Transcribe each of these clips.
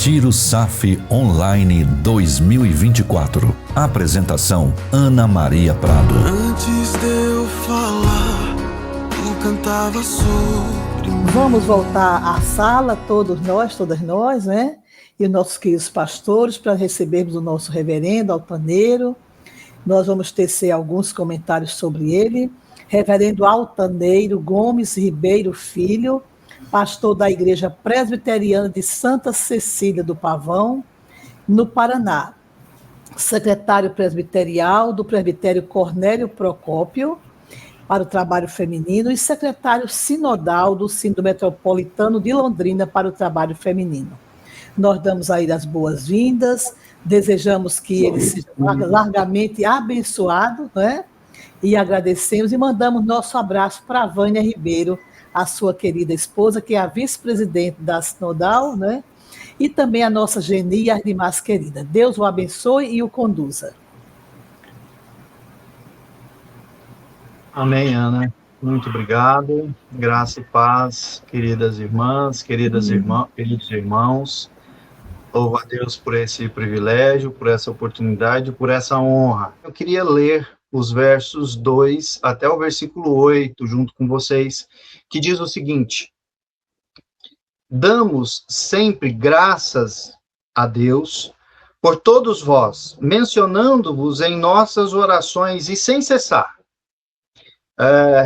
Retiro SAF Online 2024. Apresentação: Ana Maria Prado. Antes de eu falar, tu cantava sobre mim. Vamos voltar à sala, todas nós, né? E os nossos queridos pastores, para recebermos o nosso reverendo Altaneiro. Nós vamos tecer alguns comentários sobre ele. Reverendo Altaneiro Gomes Ribeiro Filho, pastor da Igreja Presbiteriana de Santa Cecília do Pavão, no Paraná. Secretário presbiterial do Presbitério Cornélio Procópio, para o trabalho feminino, e secretário sinodal do Sínodo Metropolitano de Londrina para o trabalho feminino. Nós damos a ele as boas-vindas, desejamos que ele seja largamente abençoado, né? E agradecemos e mandamos nosso abraço para a Vânia Ribeiro, a sua querida esposa, que é a vice-presidente da Sinodal, né? E também a nossa Geni, a irmã mais querida. Deus o abençoe e o conduza. Amém, Ana. Muito obrigado. Graça e paz, queridas irmãs, queridos irmãos. Louvo a Deus por esse privilégio, por essa oportunidade, por essa honra. Eu queria ler os versos 2 até o versículo 8, junto com vocês, que diz o seguinte: damos sempre graças a Deus por todos vós, mencionando-vos em nossas orações e sem cessar,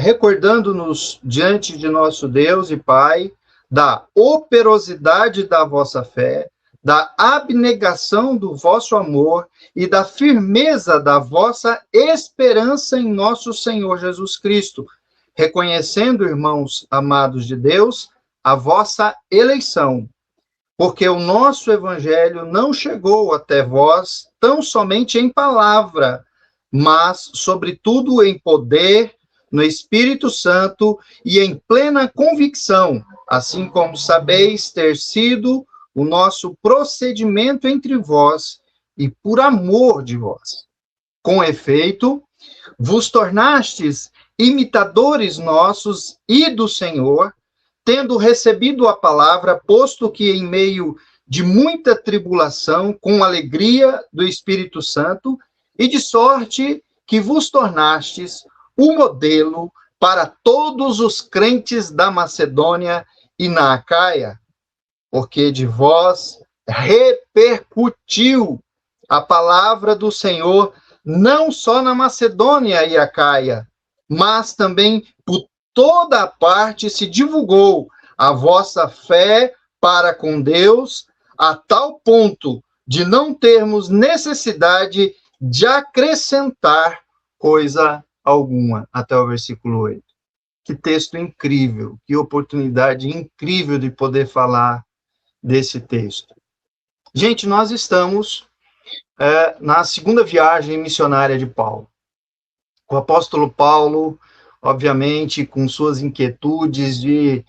recordando-nos diante de nosso Deus e Pai da operosidade da vossa fé, da abnegação do vosso amor e da firmeza da vossa esperança em nosso Senhor Jesus Cristo, reconhecendo, irmãos amados de Deus, a vossa eleição, porque o nosso evangelho não chegou até vós tão somente em palavra, mas, sobretudo, em poder, no Espírito Santo e em plena convicção, assim como sabeis ter sido o nosso procedimento entre vós e por amor de vós. Com efeito, vos tornastes imitadores nossos e do Senhor, tendo recebido a palavra, posto que em meio de muita tribulação, com alegria do Espírito Santo, e de sorte que vos tornastes o modelo para todos os crentes da Macedônia e na Acaia, porque de vós repercutiu a palavra do Senhor, não só na Macedônia e Acaia, mas também por toda a parte se divulgou a vossa fé para com Deus, a tal ponto de não termos necessidade de acrescentar coisa alguma, até o versículo 8. Que texto incrível, que oportunidade incrível de poder falar desse texto. Gente, nós estamos na segunda viagem missionária de Paulo. O apóstolo Paulo, obviamente, com suas inquietudes de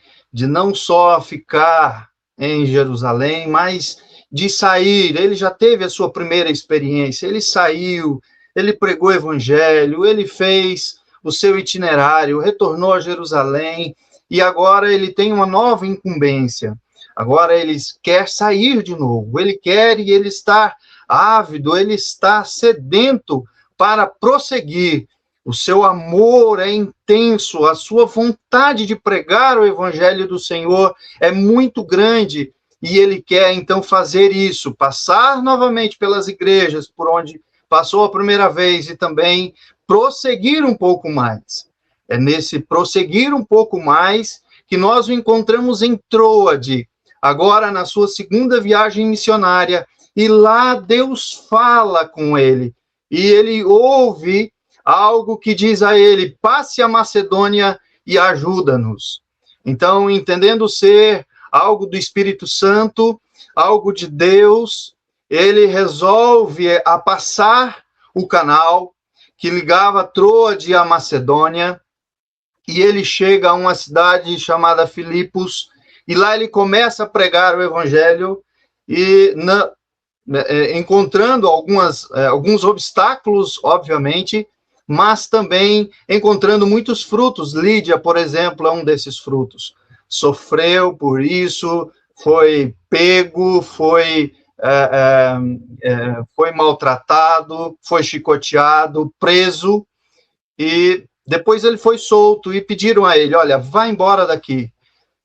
não só ficar em Jerusalém, mas de sair. Ele já teve a sua primeira experiência, ele saiu, ele pregou o evangelho, ele fez o seu itinerário, retornou a Jerusalém, e agora ele tem uma nova incumbência. Agora ele quer sair de novo, ele quer e ele está ávido, ele está sedento para prosseguir. O seu amor é intenso, a sua vontade de pregar o evangelho do Senhor é muito grande, e ele quer então fazer isso, passar novamente pelas igrejas por onde passou a primeira vez e também prosseguir um pouco mais. É nesse prosseguir um pouco mais que nós o encontramos em Troade, agora na sua segunda viagem missionária, e lá Deus fala com ele, e ele ouve algo que diz a ele: passe a Macedônia e ajuda-nos. Então, entendendo ser algo do Espírito Santo, algo de Deus, ele resolve a passar o canal que ligava Troade à Macedônia, e ele chega a uma cidade chamada Filipos, e lá ele começa a pregar o evangelho, e encontrando alguns obstáculos, obviamente, mas também encontrando muitos frutos. Lídia, por exemplo, é um desses frutos. Sofreu por isso, foi pego, foi maltratado, foi chicoteado, preso, e depois ele foi solto, e pediram a ele, olha, vá embora daqui.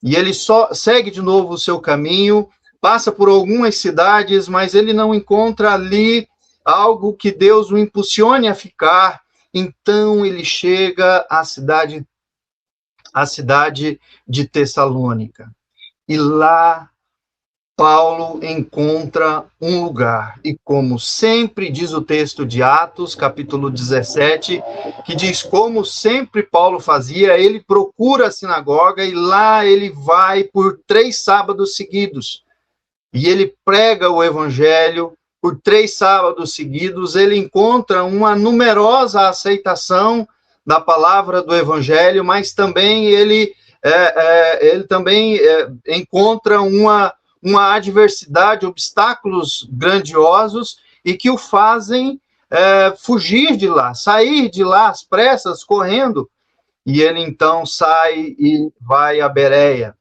E ele só segue de novo o seu caminho, passa por algumas cidades, mas ele não encontra ali algo que Deus o impulsione a ficar. Então ele chega à cidade de Tessalônica. E lá Paulo encontra um lugar. E como sempre diz o texto de Atos, capítulo 17, que diz como sempre Paulo fazia, ele procura a sinagoga e lá ele vai por 3 sábados seguidos. E ele prega o evangelho por 3 sábados seguidos, ele encontra uma numerosa aceitação da palavra do evangelho, mas também ele também encontra uma adversidade, obstáculos grandiosos, e que o fazem fugir de lá, sair de lá às pressas, correndo. E ele então sai e vai a Bereia.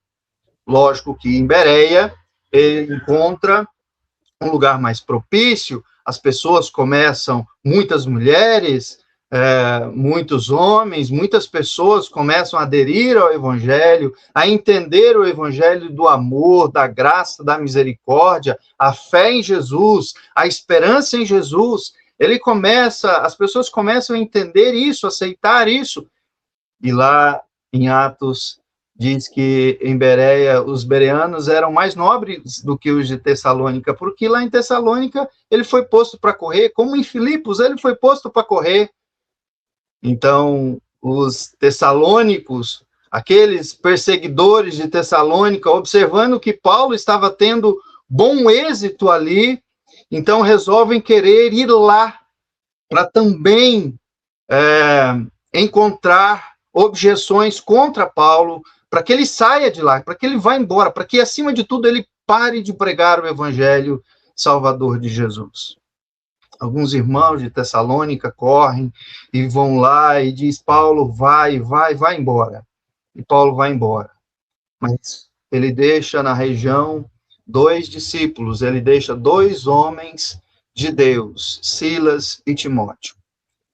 Lógico que em Bereia ele encontra um lugar mais propício, as pessoas começam, muitas mulheres, muitos homens, muitas pessoas começam a aderir ao Evangelho, a entender o Evangelho do amor, da graça, da misericórdia, a fé em Jesus, a esperança em Jesus. As pessoas começam a entender isso, aceitar isso. E lá em Atos diz que em Bereia os bereanos eram mais nobres do que os de Tessalônica, porque lá em Tessalônica ele foi posto para correr, como em Filipos ele foi posto para correr. Então, os tessalônicos, aqueles perseguidores de Tessalônica, observando que Paulo estava tendo bom êxito ali, então resolvem querer ir lá para também encontrar objeções contra Paulo, para que ele saia de lá, para que ele vá embora, para que, acima de tudo, ele pare de pregar o evangelho salvador de Jesus. Alguns irmãos de Tessalônica correm e vão lá e diz, Paulo, vai embora. E Paulo vai embora. Mas ele deixa na região 2 discípulos, ele deixa 2 homens de Deus, Silas e Timóteo.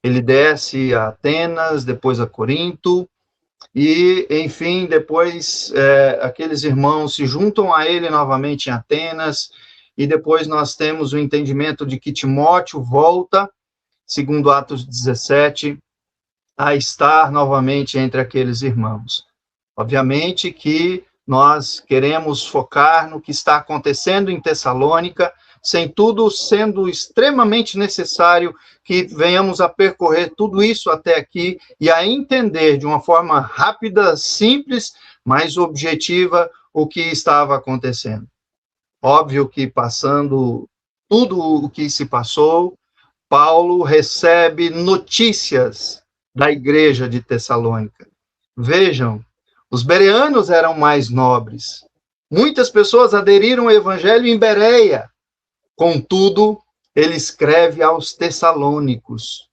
Ele desce a Atenas, depois a Corinto, e, enfim, depois aqueles irmãos se juntam a ele novamente em Atenas, e depois nós temos o entendimento de que Timóteo volta, segundo Atos 17, a estar novamente entre aqueles irmãos. Obviamente que nós queremos focar no que está acontecendo em Tessalônica, sem tudo sendo extremamente necessário que venhamos a percorrer tudo isso até aqui e a entender de uma forma rápida, simples, mas objetiva o que estava acontecendo. Óbvio que passando tudo o que se passou, Paulo recebe notícias da igreja de Tessalônica. Vejam, os bereanos eram mais nobres. Muitas pessoas aderiram ao evangelho em Bereia. Contudo, ele escreve aos tessalônicos.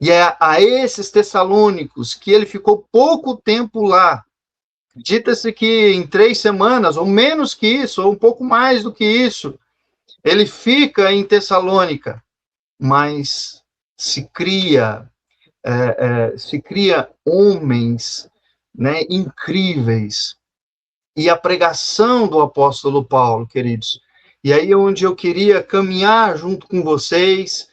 E é a esses tessalônicos que ele ficou pouco tempo lá. Acredita-se que em 3 semanas, ou menos que isso, ou um pouco mais do que isso, ele fica em Tessalônica. Mas se cria homens, né, incríveis. E a pregação do apóstolo Paulo, queridos, e aí é onde eu queria caminhar junto com vocês,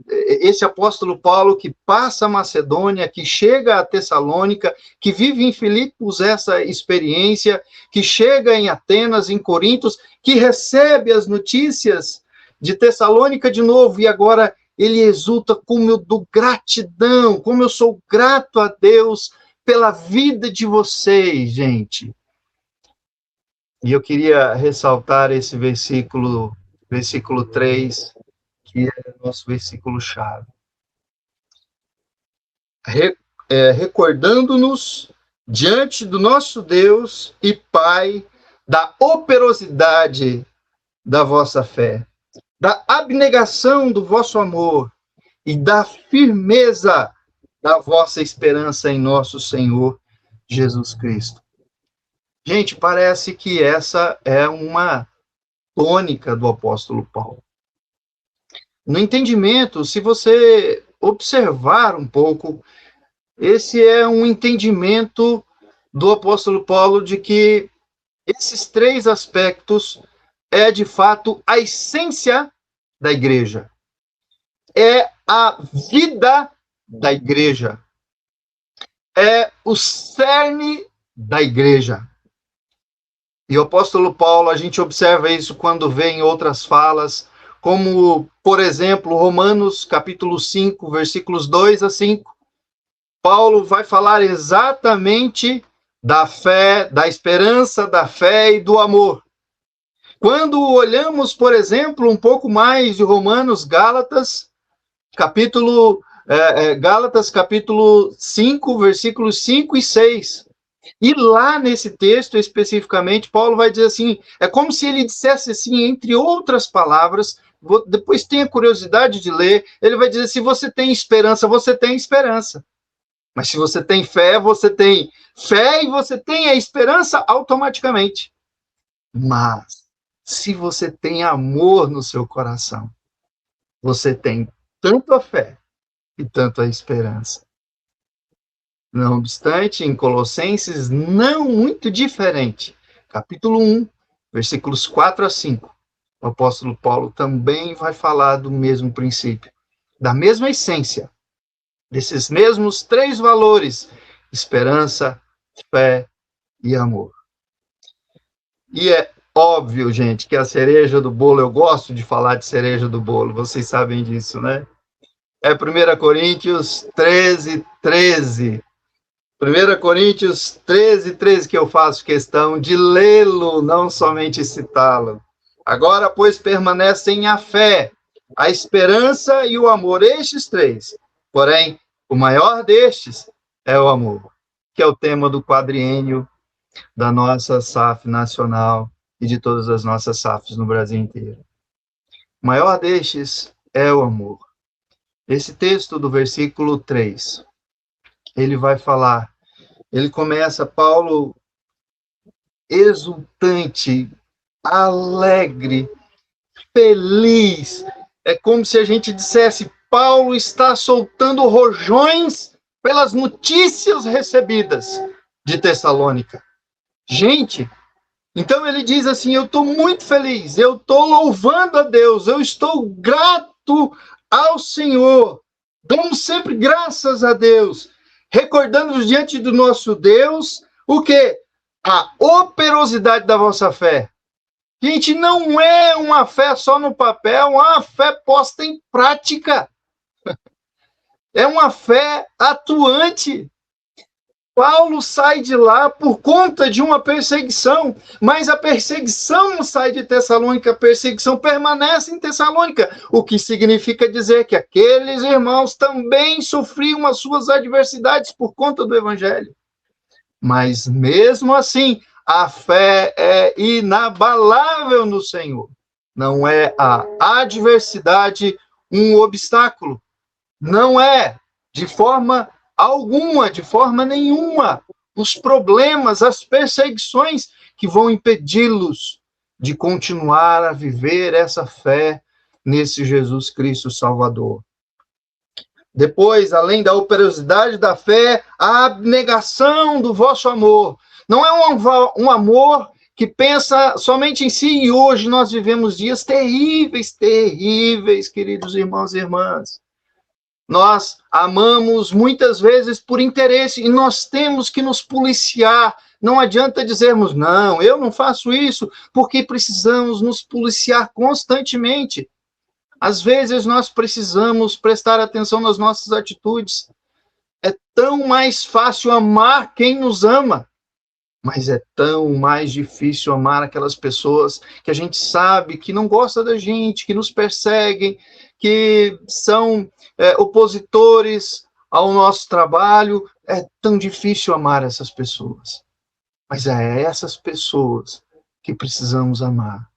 esse apóstolo Paulo que passa a Macedônia, que chega a Tessalônica, que vive em Filipos essa experiência, que chega em Atenas, em Corinto, que recebe as notícias de Tessalônica de novo, e agora ele exulta como eu dou gratidão, como eu sou grato a Deus pela vida de vocês, gente. E eu queria ressaltar esse versículo 3, que é o nosso versículo-chave. Recordando-nos diante do nosso Deus e Pai da operosidade da vossa fé, da abnegação do vosso amor e da firmeza da vossa esperança em nosso Senhor Jesus Cristo. Gente, parece que essa é uma tônica do apóstolo Paulo. No entendimento, se você observar um pouco, esse é um entendimento do apóstolo Paulo de que esses três aspectos é, de fato, a essência da igreja. É a vida da igreja. É o cerne da igreja. E o apóstolo Paulo, a gente observa isso quando vê em outras falas, como, por exemplo, Romanos capítulo 5, versículos 2 a 5. Paulo vai falar exatamente da fé, da esperança, da fé e do amor. Quando olhamos, por exemplo, um pouco mais de Romanos, Gálatas, capítulo 5, versículos 5 e 6. E lá nesse texto, especificamente, Paulo vai dizer assim, é como se ele dissesse assim, entre outras palavras, depois tenha curiosidade de ler, ele vai dizer, se você tem esperança, você tem esperança. Mas se você tem fé e você tem a esperança automaticamente. Mas, se você tem amor no seu coração, você tem tanto a fé e tanto a esperança. Não obstante, em Colossenses, não muito diferente, capítulo 1, versículos 4 a 5, o apóstolo Paulo também vai falar do mesmo princípio, da mesma essência, desses mesmos três valores, esperança, fé e amor. E é óbvio, gente, que a cereja do bolo, eu gosto de falar de cereja do bolo, vocês sabem disso, né? É 1 Coríntios 13, 13. 1 Coríntios 13, 13, que eu faço questão de lê-lo, não somente citá-lo. Agora, pois, permanecem a fé, a esperança e o amor, estes três. Porém, o maior destes é o amor, que é o tema do quadriênio da nossa SAF nacional e de todas as nossas SAFs no Brasil inteiro. O maior destes é o amor. Esse texto do versículo 3, ele vai falar, ele começa, Paulo, exultante, alegre, feliz. É como se a gente dissesse, Paulo está soltando rojões pelas notícias recebidas de Tessalônica. Gente, então ele diz assim, eu estou muito feliz, eu estou louvando a Deus, eu estou grato ao Senhor, damos sempre graças a Deus, recordando diante do nosso Deus, o quê? A operosidade da vossa fé. Gente, não é uma fé só no papel, é uma fé posta em prática. É uma fé atuante. Paulo sai de lá por conta de uma perseguição, mas a perseguição não sai de Tessalônica, a perseguição permanece em Tessalônica, o que significa dizer que aqueles irmãos também sofriam as suas adversidades por conta do evangelho. Mas mesmo assim, a fé é inabalável no Senhor. Não é a adversidade um obstáculo. Não é, de forma alguma, de forma nenhuma, os problemas, as perseguições que vão impedi-los de continuar a viver essa fé nesse Jesus Cristo Salvador. Depois, além da operosidade da fé, a abnegação do vosso amor. Não é um amor que pensa somente em si, e hoje nós vivemos dias terríveis, terríveis, queridos irmãos e irmãs. Nós amamos muitas vezes por interesse e nós temos que nos policiar. Não adianta dizermos, não, eu não faço isso, porque precisamos nos policiar constantemente. Às vezes nós precisamos prestar atenção nas nossas atitudes. É tão mais fácil amar quem nos ama, mas é tão mais difícil amar aquelas pessoas que a gente sabe que não gosta da gente, que nos perseguem, que são opositores ao nosso trabalho. É tão difícil amar essas pessoas. Mas é essas pessoas que precisamos amar.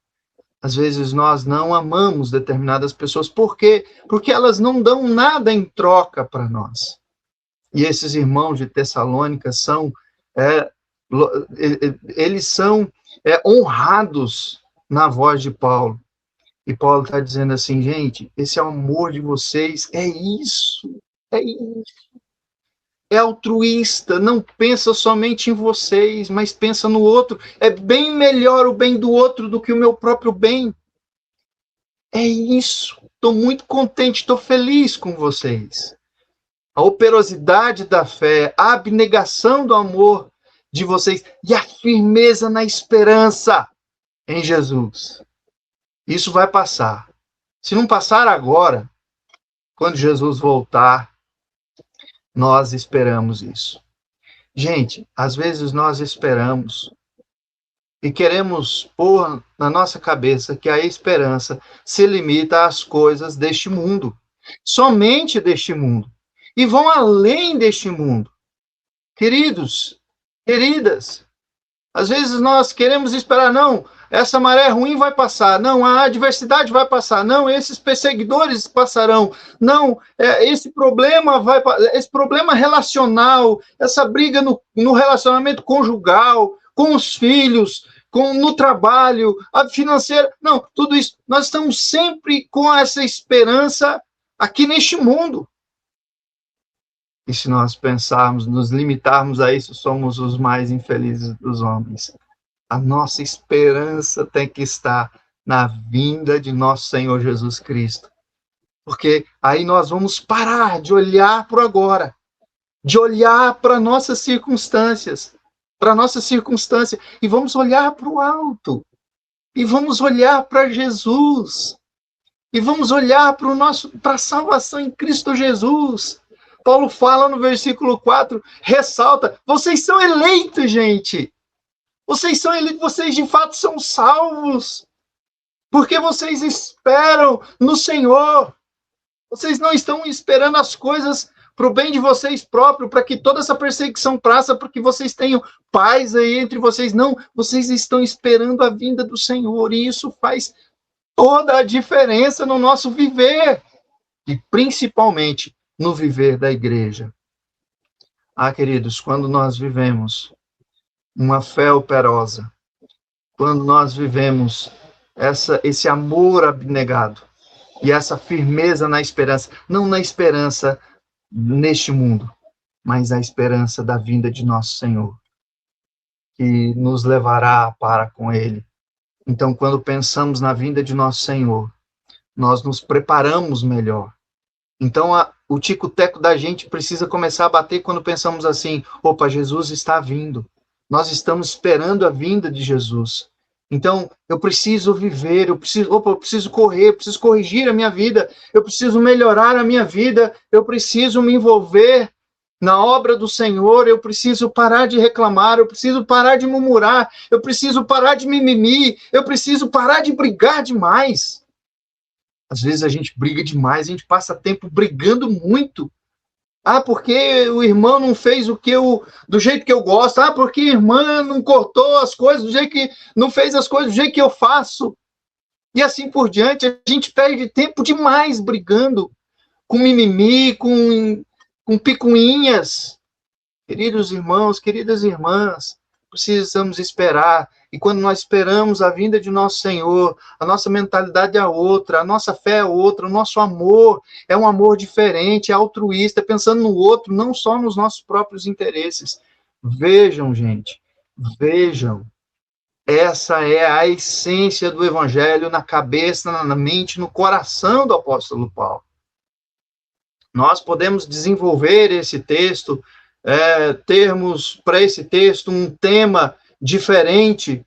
Às vezes nós não amamos determinadas pessoas. Por quê? Porque elas não dão nada em troca para nós. E esses irmãos de Tessalônica são eles são honrados na voz de Paulo. E Paulo está dizendo assim, gente, esse amor de vocês é isso. É altruísta, não pensa somente em vocês, mas pensa no outro. É bem melhor o bem do outro do que o meu próprio bem. É isso. Estou muito contente, estou feliz com vocês. A operosidade da fé, a abnegação do amor de vocês e a firmeza na esperança em Jesus. Isso vai passar. Se não passar agora, quando Jesus voltar, nós esperamos isso. Gente, às vezes nós esperamos e queremos pôr na nossa cabeça que a esperança se limita às coisas deste mundo, somente deste mundo, e vão além deste mundo. Queridos, queridas, às vezes nós queremos esperar, não, essa maré ruim vai passar, não, a adversidade vai passar, não, esses perseguidores passarão, não, esse problema relacional, essa briga no relacionamento conjugal, com os filhos, no trabalho, a financeira, não, tudo isso, nós estamos sempre com essa esperança aqui neste mundo. E se nós pensarmos, nos limitarmos a isso, somos os mais infelizes dos homens. A nossa esperança tem que estar na vinda de nosso Senhor Jesus Cristo. Porque aí nós vamos parar de olhar para o agora, de olhar para nossas circunstâncias, e vamos olhar para o alto, e vamos olhar para Jesus, e vamos olhar para a salvação em Cristo Jesus. Paulo fala no versículo 4, ressalta, vocês são eleitos, gente. Vocês são eleitos, vocês de fato são salvos. Porque vocês esperam no Senhor. Vocês não estão esperando as coisas para o bem de vocês próprios, para que toda essa perseguição passa, para que vocês tenham paz aí entre vocês. Não, vocês estão esperando a vinda do Senhor. E isso faz toda a diferença no nosso viver. E principalmente no viver da igreja. Queridos, quando nós vivemos uma fé operosa, quando nós vivemos esse amor abnegado e essa firmeza na esperança, não na esperança neste mundo, mas na esperança da vinda de nosso Senhor, que nos levará para com Ele. Então, quando pensamos na vinda de nosso Senhor, nós nos preparamos melhor. Então, o tico-teco da gente precisa começar a bater quando pensamos assim, opa, Jesus está vindo. Nós estamos esperando a vinda de Jesus. Então, eu preciso viver, eu preciso correr, eu preciso corrigir a minha vida, eu preciso melhorar a minha vida, eu preciso me envolver na obra do Senhor, eu preciso parar de reclamar, eu preciso parar de murmurar, eu preciso parar de mimimi, eu preciso parar de brigar demais. Às vezes a gente briga demais, a gente passa tempo brigando muito. Porque o irmão não fez do jeito que eu gosto. Porque a irmã não cortou as coisas do jeito que... não fez as coisas do jeito que eu faço. E assim por diante, a gente perde tempo demais brigando com mimimi, com picuinhas. Queridos irmãos, queridas irmãs, precisamos esperar. E quando nós esperamos a vinda de nosso Senhor, a nossa mentalidade é outra, a nossa fé é outra, o nosso amor é um amor diferente, é altruísta, é pensando no outro, não só nos nossos próprios interesses. Vejam, gente, vejam. Essa é a essência do Evangelho na cabeça, na mente, no coração do apóstolo Paulo. Nós podemos desenvolver esse texto, termos para esse texto um tema diferente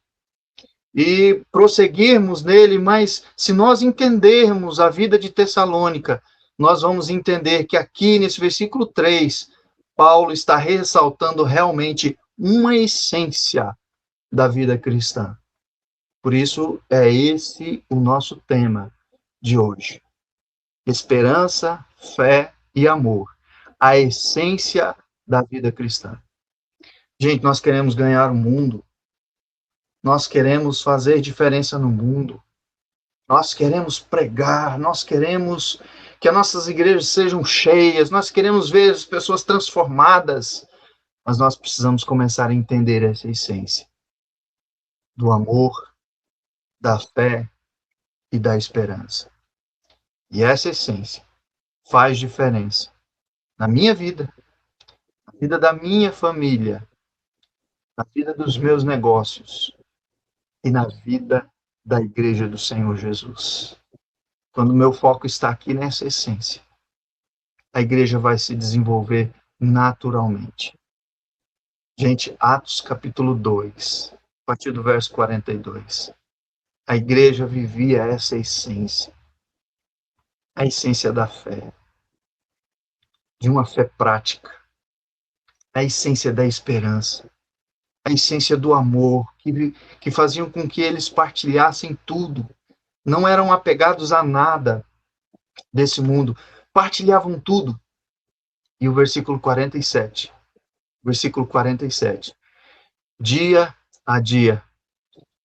e prosseguirmos nele, mas se nós entendermos a vida de Tessalônica, nós vamos entender que aqui nesse versículo 3, Paulo está ressaltando realmente uma essência da vida cristã. Por isso, é esse o nosso tema de hoje. Esperança, fé e amor. A essência da vida cristã. Gente, nós queremos ganhar o mundo. Nós queremos fazer diferença no mundo. Nós queremos pregar. Nós queremos que as nossas igrejas sejam cheias. Nós queremos ver as pessoas transformadas. Mas nós precisamos começar a entender essa essência do amor, da fé e da esperança. E essa essência faz diferença na minha vida, na vida da minha família, na vida dos meus negócios e na vida da Igreja do Senhor Jesus. Quando o meu foco está aqui nessa essência, a igreja vai se desenvolver naturalmente. Gente, Atos capítulo 2, a partir do verso 42. A igreja vivia essa essência. A essência da fé. De uma fé prática. A essência da esperança. A essência do amor, que faziam com que eles partilhassem tudo. Não eram apegados a nada desse mundo. Partilhavam tudo. E o versículo 47. Versículo 47. Dia a dia,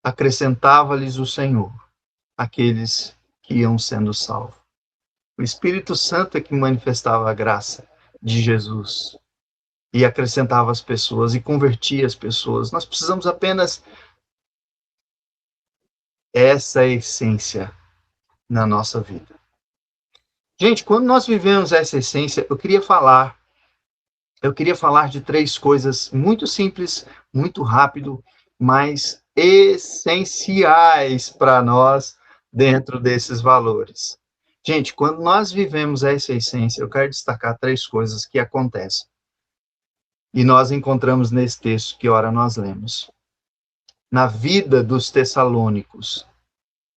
acrescentava-lhes o Senhor aqueles que iam sendo salvos. O Espírito Santo é que manifestava a graça de Jesus e acrescentava as pessoas e convertia as pessoas. Nós precisamos apenas essa essência na nossa vida. Gente, quando nós vivemos essa essência, eu queria falar de 3 coisas muito simples, muito rápido, mas essenciais para nós dentro desses valores. Gente, quando nós vivemos essa essência, eu quero destacar 3 coisas que acontecem. E nós encontramos nesse texto que ora nós lemos. Na vida dos tessalônicos,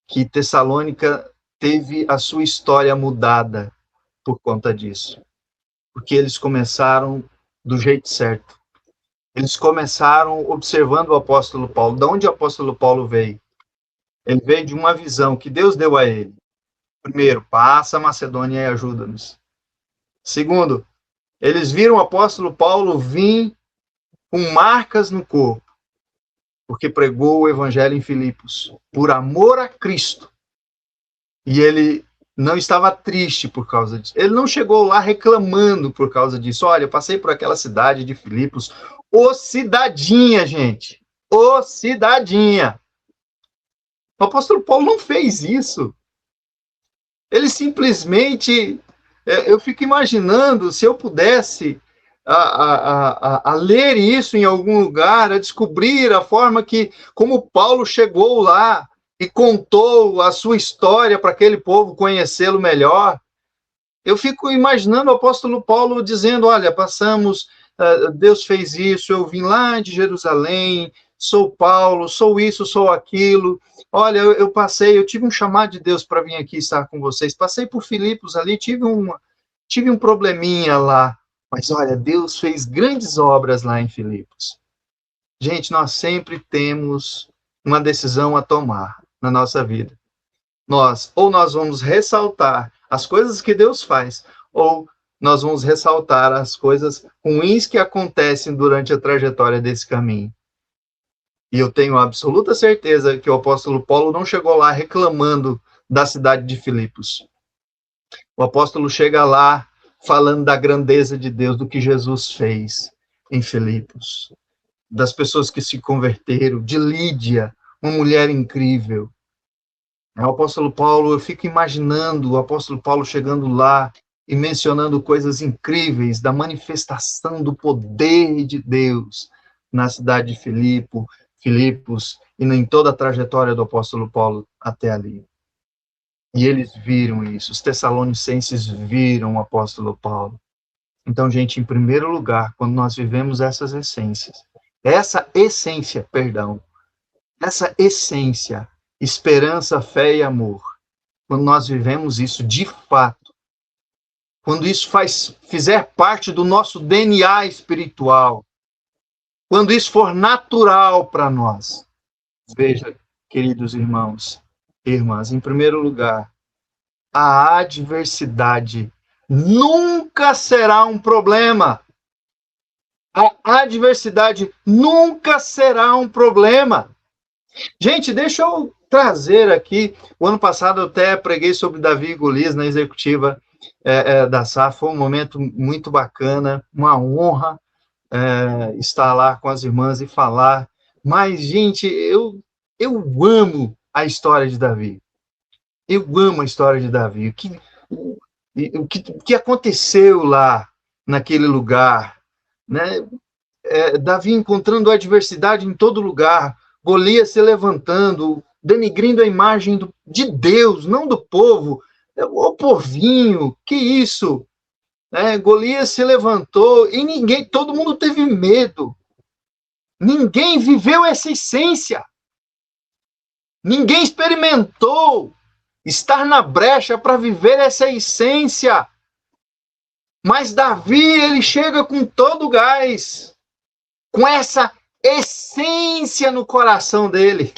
que Tessalônica teve a sua história mudada por conta disso. Porque eles começaram do jeito certo. Eles começaram observando o apóstolo Paulo. De onde o apóstolo Paulo veio? Ele veio de uma visão que Deus deu a ele. Primeiro, passa a Macedônia e ajuda-nos. Segundo, eles viram o apóstolo Paulo vir com marcas no corpo, porque pregou o evangelho em Filipos, por amor a Cristo. E ele não estava triste por causa disso. Ele não chegou lá reclamando por causa disso. Olha, eu passei por aquela cidade de Filipos. Ô cidadinha, gente. Ô cidadinha. O apóstolo Paulo não fez isso. Ele simplesmente... Eu fico imaginando, se eu pudesse a ler isso em algum lugar, a descobrir a forma como Paulo chegou lá e contou a sua história para aquele povo conhecê-lo melhor. Eu fico imaginando o apóstolo Paulo dizendo, olha, passamos, Deus fez isso, eu vim lá de Jerusalém, sou Paulo, sou isso, sou aquilo. Olha, eu tive um chamado de Deus para vir aqui estar com vocês. Passei por Filipos ali, tive um probleminha lá. Mas olha, Deus fez grandes obras lá em Filipos. Gente, nós sempre temos uma decisão a tomar na nossa vida. Nós vamos ressaltar as coisas que Deus faz, ou nós vamos ressaltar as coisas ruins que acontecem durante a trajetória desse caminho. E eu tenho absoluta certeza que o apóstolo Paulo não chegou lá reclamando da cidade de Filipos. O apóstolo chega lá falando da grandeza de Deus, do que Jesus fez em Filipos, das pessoas que se converteram, de Lídia, uma mulher incrível. O apóstolo Paulo, eu fico imaginando o apóstolo Paulo chegando lá e mencionando coisas incríveis da manifestação do poder de Deus na cidade de Filipos e em toda a trajetória do apóstolo Paulo até ali. E eles viram isso, os tessalonicenses viram o apóstolo Paulo. Então, gente, em primeiro lugar, quando nós vivemos essa essência, esperança, fé e amor, quando nós vivemos isso de fato, quando isso fizer parte do nosso DNA espiritual, quando isso for natural para nós, veja, queridos irmãos e irmãs, em primeiro lugar, a adversidade nunca será um problema. A adversidade nunca será um problema. Gente, deixa eu trazer aqui, o ano passado eu até preguei sobre Davi e Golias na executiva da SAF, foi um momento muito bacana, uma honra estar lá com as irmãs e falar. Mas, gente, eu amo a história de Davi. Eu amo a história de Davi. O que aconteceu lá, naquele lugar, né? Davi encontrando adversidade em todo lugar, Golias se levantando, denigrindo a imagem de Deus, não do povo. O povinho, que isso? Golias se levantou e todo mundo teve medo. Ninguém viveu essa essência. Ninguém experimentou estar na brecha para viver essa essência. Mas Davi, ele chega com todo o gás, com essa essência no coração dele.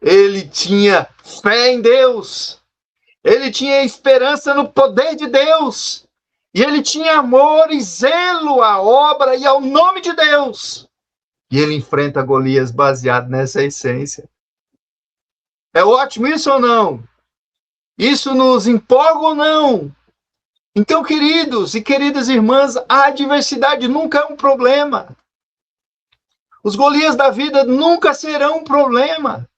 Ele tinha fé em Deus. Ele tinha esperança no poder de Deus. E ele tinha amor e zelo à obra e ao nome de Deus. E ele enfrenta Golias baseado nessa essência. É ótimo isso ou não? Isso nos empolga ou não? Então, queridos e queridas irmãs, a adversidade nunca é um problema. Os Golias da vida nunca serão um problema.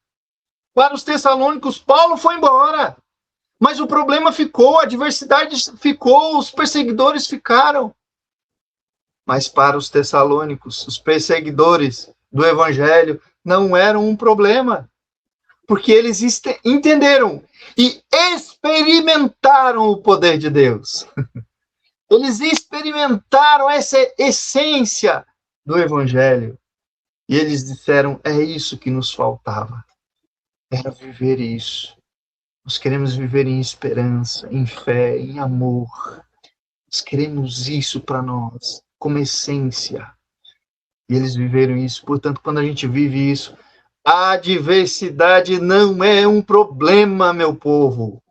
Para os Tessalônicos, Paulo foi embora. Mas o problema ficou, a adversidade ficou, os perseguidores ficaram. Mas para os Tessalônicos, os perseguidores do Evangelho não eram um problema. Porque eles entenderam e experimentaram o poder de Deus. Eles experimentaram essa essência do Evangelho. E eles disseram, é isso que nos faltava. Era viver isso. Nós queremos viver em esperança, em fé, em amor. Nós queremos isso para nós, como essência. E eles viveram isso. Portanto, quando a gente vive isso, a adversidade não é um problema, meu povo.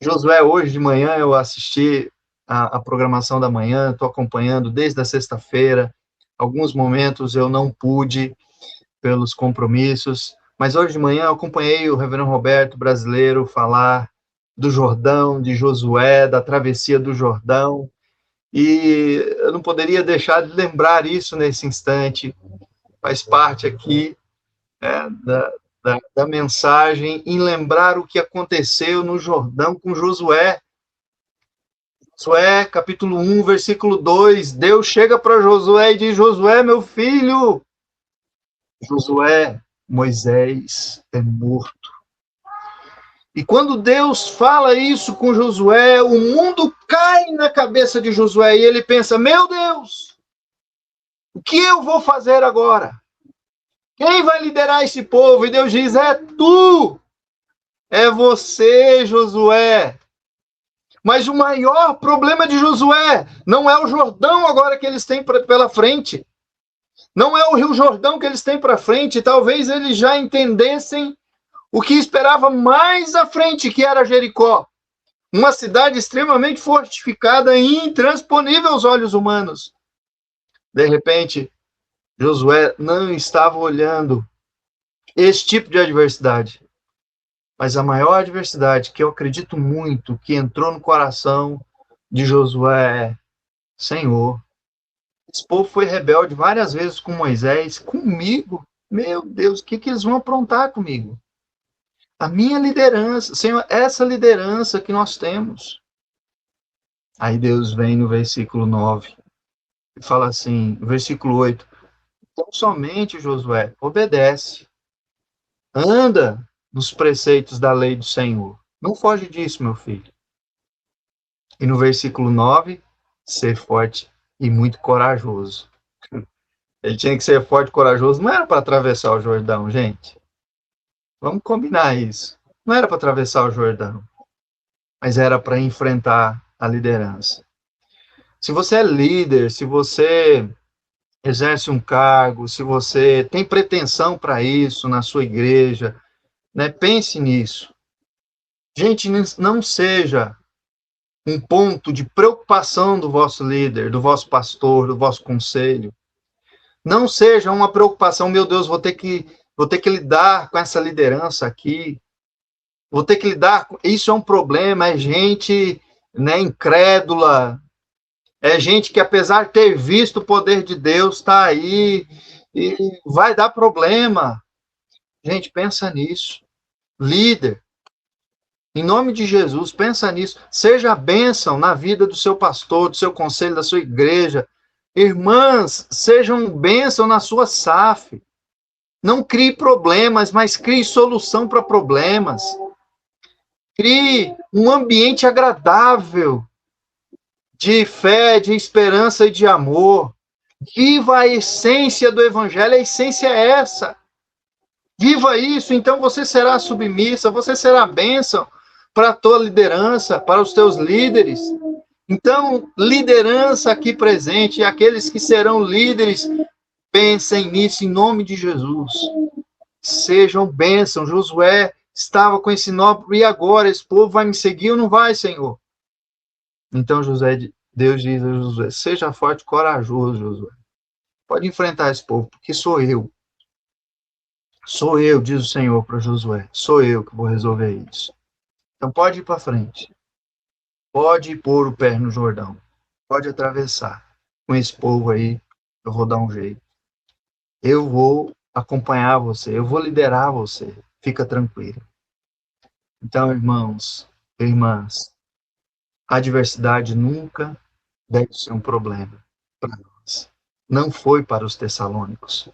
Josué, hoje de manhã eu assisti a programação da manhã, estou acompanhando desde a sexta-feira. Alguns momentos eu não pude, pelos compromissos, mas hoje de manhã eu acompanhei o reverendo Roberto, brasileiro, falar do Jordão, de Josué, da travessia do Jordão, e eu não poderia deixar de lembrar isso nesse instante. Faz parte aqui da mensagem, em lembrar o que aconteceu no Jordão com Josué. Josué, capítulo 1, versículo 2, Deus chega para Josué e diz, Josué, meu filho, Josué, Moisés é morto. E quando Deus fala isso com Josué, o mundo cai na cabeça de Josué e ele pensa, meu Deus, o que eu vou fazer agora? Quem vai liderar esse povo? E Deus diz, é tu, é você, Josué. Mas o maior problema de Josué não é o Jordão agora que eles têm pela frente. Não é o Rio Jordão que eles têm para frente. Talvez eles já entendessem o que esperava mais à frente, que era Jericó. Uma cidade extremamente fortificada e intransponível aos olhos humanos. De repente, Josué não estava olhando esse tipo de adversidade. Mas a maior adversidade, que eu acredito muito, que entrou no coração de Josué é, Senhor, esse povo foi rebelde várias vezes com Moisés, comigo. Meu Deus, o que eles vão aprontar comigo? A minha liderança, Senhor, essa liderança que nós temos. Aí Deus vem no versículo 9 e fala assim, versículo 8, então somente, Josué, obedece, anda nos preceitos da lei do Senhor. Não foge disso, meu filho. E no versículo 9, ser forte e muito corajoso. Ele tinha que ser forte e corajoso, não era para atravessar o Jordão, gente. Vamos combinar isso. Não era para atravessar o Jordão, mas era para enfrentar a liderança. Se você é líder, se você exerce um cargo, se você tem pretensão para isso na sua igreja, né, pense nisso. Gente, não seja um ponto de preocupação do vosso líder, do vosso pastor, do vosso conselho. Não seja uma preocupação, meu Deus, vou ter que lidar com essa liderança aqui. Vou ter que lidar com... Isso é um problema, é gente, né, incrédula. É gente que, apesar de ter visto o poder de Deus, está aí e vai dar problema. Gente, pensa nisso. Líder, em nome de Jesus, pensa nisso. Seja a bênção na vida do seu pastor, do seu conselho, da sua igreja. Irmãs, sejam bênção na sua SAF. Não crie problemas, mas crie solução para problemas. Crie um ambiente agradável de fé, de esperança e de amor. Viva a essência do evangelho, a essência é essa. Viva isso, então você será submissa, você será bênção para a tua liderança, para os teus líderes. Então, liderança aqui presente, e aqueles que serão líderes, pensem nisso em nome de Jesus. Sejam bênção. Josué estava com esse nobre, e agora esse povo vai me seguir ou não vai, Senhor? Então Deus diz a Josué, seja forte e corajoso, Josué. Pode enfrentar esse povo, porque sou eu. Sou eu, diz o Senhor para Josué. Sou eu que vou resolver isso. Então pode ir para frente. Pode pôr o pé no Jordão. Pode atravessar. Com esse povo aí, eu vou dar um jeito. Eu vou acompanhar você. Eu vou liderar você. Fica tranquilo. Então, irmãos e irmãs, a adversidade nunca deve ser um problema para nós. Não foi para os tessalônicos.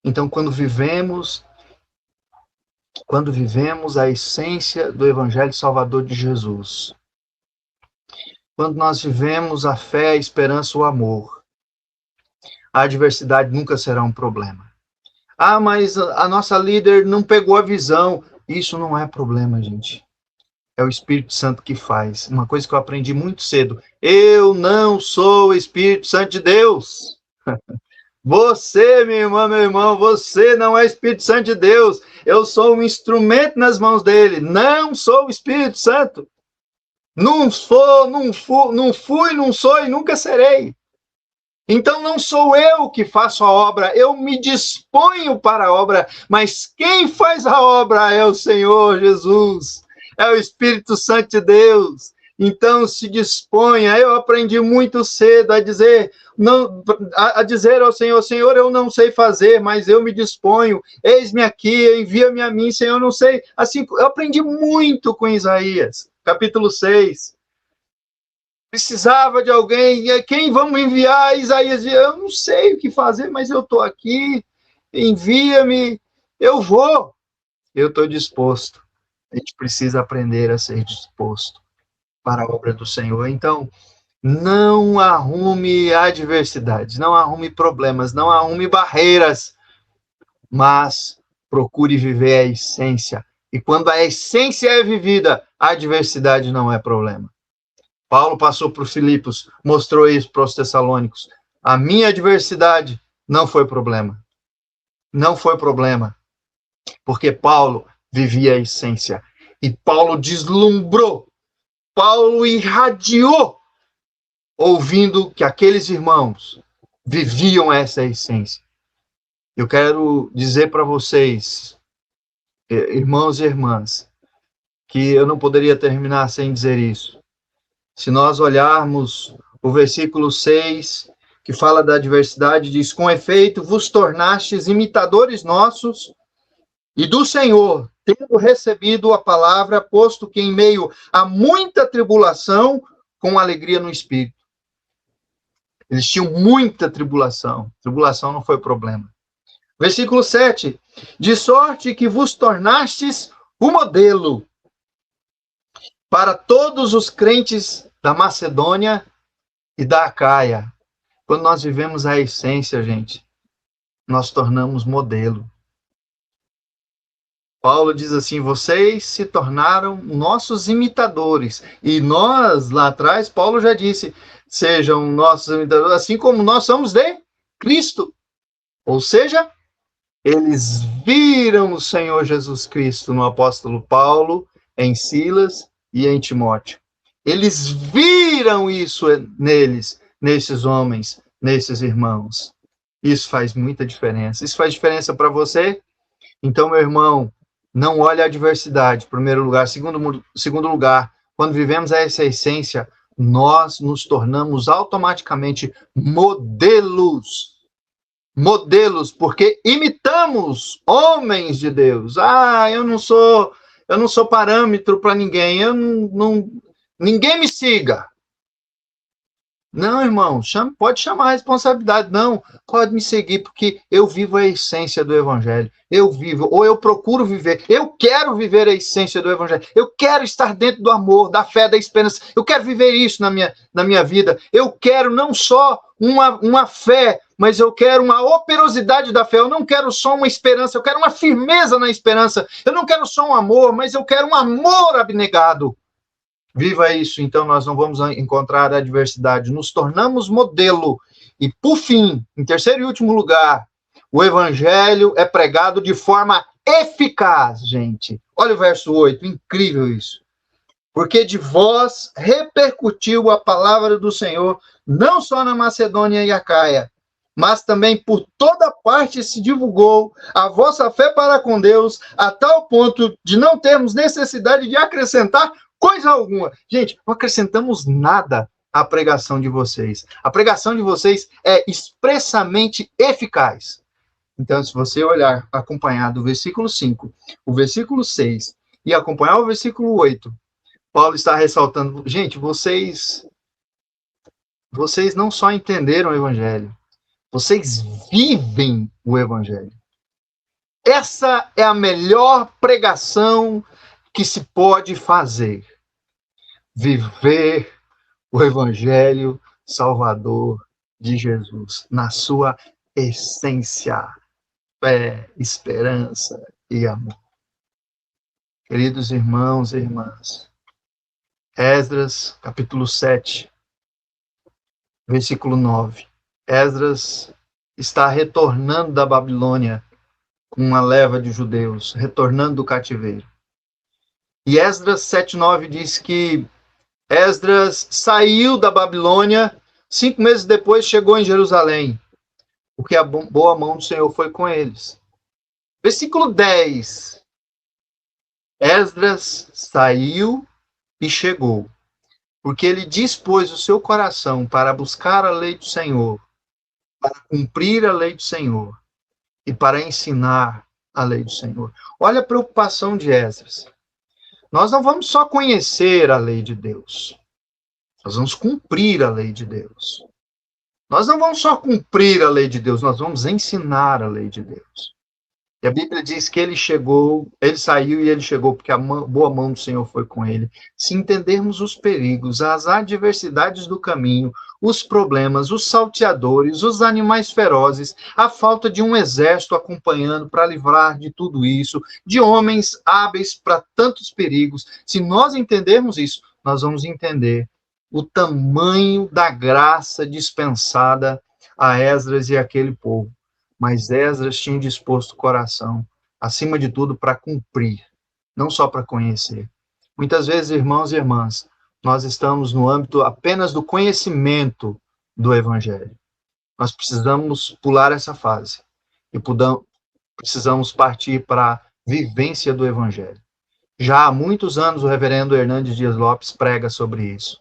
Então, quando vivemos a essência do Evangelho Salvador de Jesus, quando nós vivemos a fé, a esperança, o amor, a adversidade nunca será um problema. Ah, mas a nossa líder não pegou a visão. Isso não é problema, gente. É o Espírito Santo que faz. Uma coisa que eu aprendi muito cedo. Eu não sou o Espírito Santo de Deus. Você, minha irmã, meu irmão, você não é Espírito Santo de Deus. Eu sou um instrumento nas mãos dele. Não sou o Espírito Santo. Não sou, não fui, não sou e nunca serei. Então não sou eu que faço a obra, eu me disponho para a obra, mas quem faz a obra é o Senhor Jesus, é o Espírito Santo de Deus. Então se disponha. Eu aprendi muito cedo a dizer ao Senhor, Senhor, eu não sei fazer, mas eu me disponho, eis-me aqui, envia-me a mim, Senhor, eu não sei. Assim, eu aprendi muito com Isaías, capítulo 6. Precisava de alguém, quem vamos enviar? Isaías dizia, eu não sei o que fazer, mas eu estou aqui, envia-me, eu vou. Eu estou disposto. A gente precisa aprender a ser disposto para a obra do Senhor. Então, não arrume adversidades, não arrume problemas, não arrume barreiras, mas procure viver a essência. E quando a essência é vivida, a adversidade não é problema. Paulo passou por Filipos, mostrou isso para os tessalônicos. A minha adversidade não foi problema. Não foi problema. Porque Paulo vivia a essência. E Paulo deslumbrou. Paulo irradiou, ouvindo que aqueles irmãos viviam essa essência. Eu quero dizer para vocês, irmãos e irmãs, que eu não poderia terminar sem dizer isso. Se nós olharmos o versículo 6, que fala da adversidade, diz, com efeito, vos tornastes imitadores nossos e do Senhor, tendo recebido a palavra, posto que em meio a muita tribulação, com alegria no Espírito. Eles tinham muita tribulação. Tribulação não foi problema. Versículo 7, de sorte que vos tornastes o modelo para todos os crentes da Macedônia e da Acaia. Quando nós vivemos a essência, gente, nós tornamos modelo. Paulo diz assim, vocês se tornaram nossos imitadores. E nós, lá atrás, Paulo já disse, sejam nossos imitadores, assim como nós somos de Cristo. Ou seja, eles viram o Senhor Jesus Cristo no apóstolo Paulo, em Silas e em Timóteo. Eles viram isso neles, nesses homens, nesses irmãos. Isso faz muita diferença. Isso faz diferença para você? Então, meu irmão, não olhe a adversidade, em primeiro lugar. Segundo lugar, quando vivemos essa essência, nós nos tornamos automaticamente modelos. Modelos, porque imitamos homens de Deus. Eu não sou parâmetro para ninguém. Ninguém me siga. Não, irmão, pode chamar a responsabilidade. Não, pode me seguir, porque eu vivo a essência do Evangelho. Eu vivo, ou eu procuro viver. Eu quero viver a essência do Evangelho. Eu quero estar dentro do amor, da fé, da esperança. Eu quero viver isso na minha vida. Eu quero não só uma fé, mas eu quero uma operosidade da fé. Eu não quero só uma esperança, eu quero uma firmeza na esperança. Eu não quero só um amor, mas eu quero um amor abnegado. Viva isso, então nós não vamos encontrar adversidade, nos tornamos modelo. E, por fim, em terceiro e último lugar, o Evangelho é pregado de forma eficaz, gente. Olha o verso 8, incrível isso. Porque de vós repercutiu a palavra do Senhor, não só na Macedônia e Acaia, mas também por toda parte se divulgou a vossa fé para com Deus, a tal ponto de não termos necessidade de acrescentar coisa alguma. Gente, não acrescentamos nada à pregação de vocês. A pregação de vocês é expressamente eficaz. Então, se você olhar, acompanhar do versículo 5, o versículo 6, e acompanhar o versículo 8, Paulo está ressaltando, gente, vocês não só entenderam o Evangelho, vocês vivem o Evangelho. Essa é a melhor pregação que se pode fazer. Viver o Evangelho Salvador de Jesus, na sua essência, fé, esperança e amor. Queridos irmãos e irmãs, Esdras, capítulo 7, versículo 9. Esdras está retornando da Babilônia com uma leva de judeus, retornando do cativeiro. E Esdras 7:9 diz que Esdras saiu da Babilônia, 5 meses depois chegou em Jerusalém, porque a boa mão do Senhor foi com eles. Versículo 10. Esdras saiu e chegou, porque ele dispôs o seu coração para buscar a lei do Senhor, para cumprir a lei do Senhor e para ensinar a lei do Senhor. Olha a preocupação de Esdras. Nós não vamos só conhecer a lei de Deus, nós vamos cumprir a lei de Deus. Nós não vamos só cumprir a lei de Deus, nós vamos ensinar a lei de Deus. E a Bíblia diz que ele saiu e ele chegou, porque a boa mão do Senhor foi com ele. Se entendermos os perigos, as adversidades do caminho, os problemas, os salteadores, os animais ferozes, a falta de um exército acompanhando para livrar de tudo isso, de homens hábeis para tantos perigos, se nós entendermos isso, nós vamos entender o tamanho da graça dispensada a Esdras e aquele povo. Mas Esdras tinha disposto o coração, acima de tudo, para cumprir, não só para conhecer. Muitas vezes, irmãos e irmãs, nós estamos no âmbito apenas do conhecimento do Evangelho. Nós precisamos pular essa fase e precisamos partir para a vivência do Evangelho. Já há muitos anos o reverendo Hernandes Dias Lopes prega sobre isso.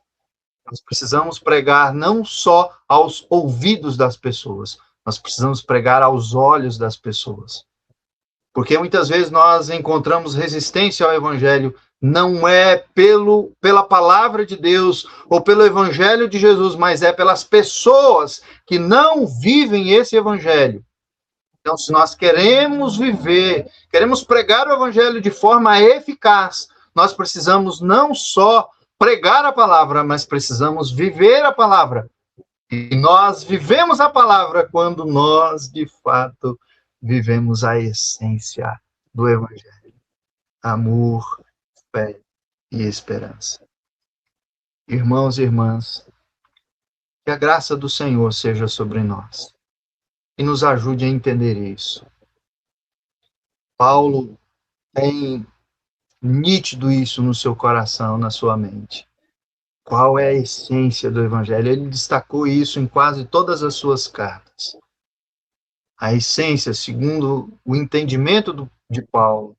Nós precisamos pregar não só aos ouvidos das pessoas, nós precisamos pregar aos olhos das pessoas. Porque muitas vezes nós encontramos resistência ao Evangelho, não é pela palavra de Deus ou pelo Evangelho de Jesus, mas é pelas pessoas que não vivem esse Evangelho. Então, se nós queremos viver, queremos pregar o Evangelho de forma eficaz, nós precisamos não só pregar a palavra, mas precisamos viver a palavra. E nós vivemos a palavra quando nós, de fato, vivemos a essência do Evangelho. Amor, fé e esperança. Irmãos e irmãs, que a graça do Senhor seja sobre nós e nos ajude a entender isso. Paulo tem nítido isso no seu coração, na sua mente. Qual é a essência do Evangelho? Ele destacou isso em quase todas as suas cartas. A essência, segundo o entendimento de Paulo,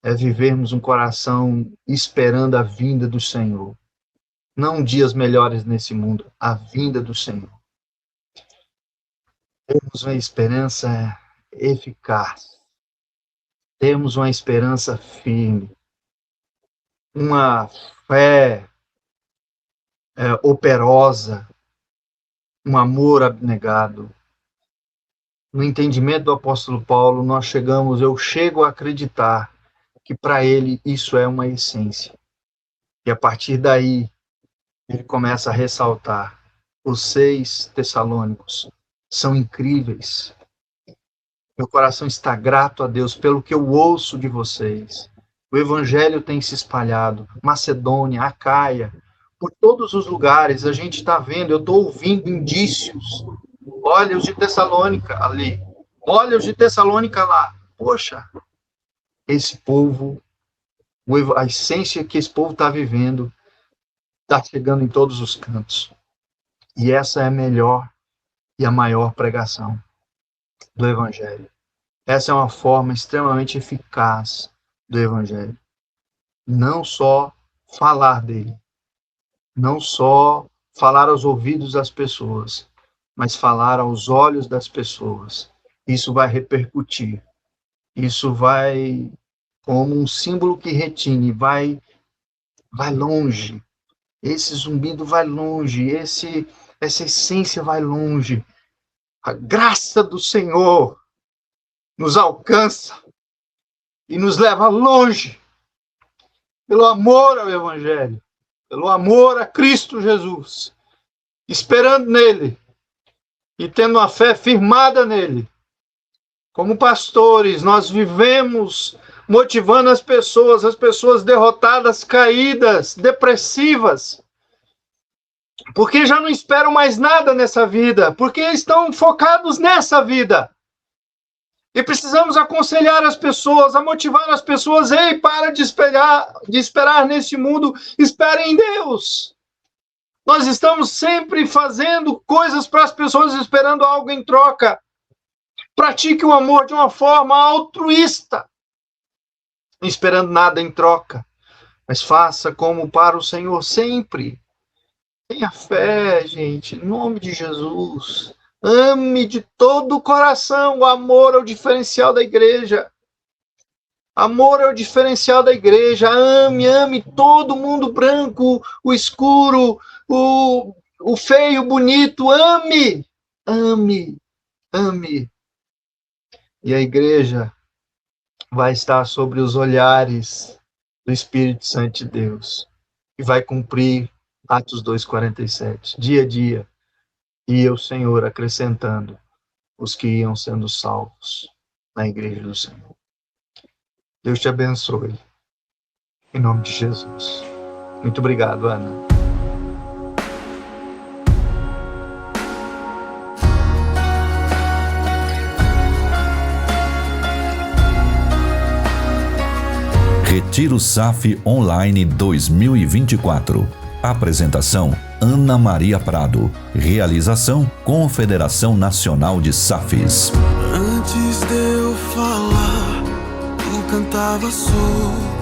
é vivermos um coração esperando a vinda do Senhor. não dias melhores nesse mundo, a vinda do Senhor. Temos uma esperança eficaz, temos uma esperança firme, uma fé operosa, um amor abnegado. No entendimento do apóstolo Paulo, eu chego a acreditar que para ele isso é uma essência. E a partir daí, ele começa a ressaltar: os 6 tessalônicos são incríveis. Meu coração está grato a Deus pelo que eu ouço de vocês. O evangelho tem se espalhado. Macedônia, Acaia, por todos os lugares a gente está vendo, eu estou ouvindo indícios. Olha os de Tessalônica ali. Olha os de Tessalônica lá. Poxa, esse povo, a essência que esse povo está vivendo, está chegando em todos os cantos. E essa é a melhor e a maior pregação do Evangelho. Essa é uma forma extremamente eficaz do Evangelho. Não só falar dele, não só falar aos ouvidos das pessoas, mas falar aos olhos das pessoas. Isso vai repercutir. Isso vai, como um símbolo que retine, vai longe. Esse zumbido vai longe, essa essência vai longe. A graça do Senhor nos alcança e nos leva longe pelo amor ao Evangelho, pelo amor a Cristo Jesus, esperando nele e tendo a fé firmada nele. Como pastores, nós vivemos motivando as pessoas derrotadas, caídas, depressivas, porque já não esperam mais nada nessa vida, porque estão focados nessa vida. E precisamos aconselhar as pessoas, a motivar as pessoas: ei, para de esperar nesse mundo, espere em Deus. Nós estamos sempre fazendo coisas para as pessoas, esperando algo em troca. Pratique o amor de uma forma altruísta, não esperando nada em troca, mas faça como para o Senhor sempre. Tenha fé, gente, em nome de Jesus. Ame de todo o coração. O amor é o diferencial da igreja. Amor é o diferencial da igreja. Ame todo mundo, branco, o escuro, o feio, o bonito. Ame. E a igreja vai estar sobre os olhares do Espírito Santo de Deus e vai cumprir Atos 2:47, dia a dia, ia o Senhor acrescentando os que iam sendo salvos na igreja do Senhor. Deus te abençoe, em nome de Jesus. Muito obrigado, Ana. Retiro SAF Online 2024. Apresentação: Ana Maria Prado. Realização: Confederação Nacional de SAFs. Antes de eu falar, tu cantava sobre